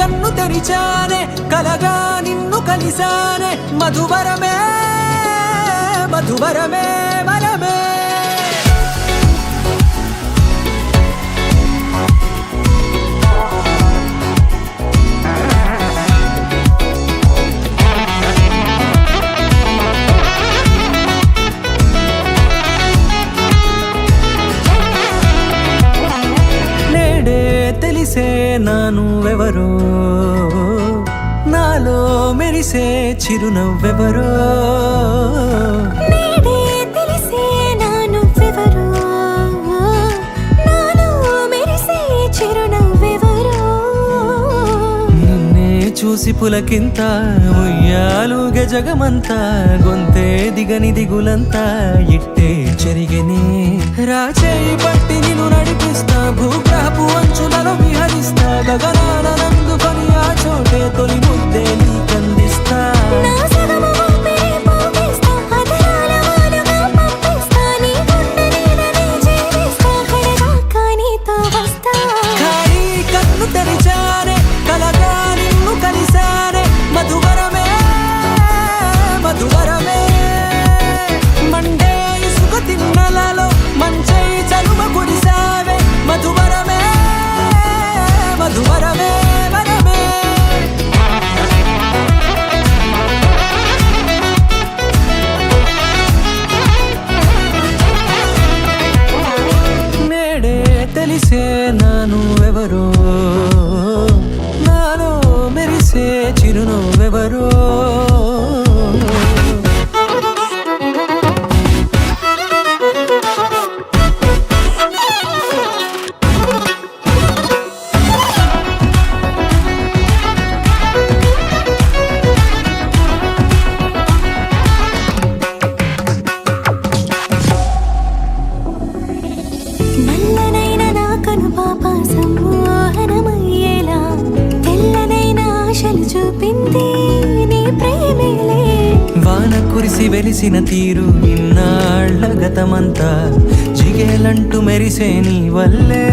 కన్ను తెరిచానే కలగా నిన్ను కలిసానే మధువరమే మధువరమే వరమే తెలిసే నానువెవరో నాలో మెరిసే చిరునవ్వెవరో నేడే తెలిసే నానువెవరో నాలో మెరిసే చిరునవ్వెవరో నిన్నే చూసి పులకింత ఉయ్యాలుగే జగమంతా గొంతే దిగని దిగులంతా ఇట్టే చెరిగెనే రాచేయి పట్టి నిన్ను నడిపిస్తా భూగ్రహపు అంచులలో విహరిస్తా గగనాల నందుకొని ఆ చోటే తొలి ముద్దే నీకందిస్తా నా సగము ఊపిరి పోగిస్తా అదరాల వాలుగా పంపిస్తా నీ గుండె నీడనే జీవిస్తా కడదాకా నీతో వస్తా ఖాళీ కన్ను తెరిచానే కలగా నిన్ను కలిసానే మధువరమే మధువరమే మండే ఇసుక తిన్నలలో మంచై చలువ కురిసావే మధువరమే మధువరమే వరమే నేడే తెలిసే నానువెవరో నాలో మెరిసే చిరునవ్వెవరో నల్లనైన నా కనుపాప సమ్మోహనమయ్యేలా తెల్లనైన ఆశలు చూపింది నీ ప్రేమేలే వాన కురిసి వెలిసిన తీరు ఇన్నాళ్ల గతమంతా జిగేలంటూ మెరిసే నీ వల్లే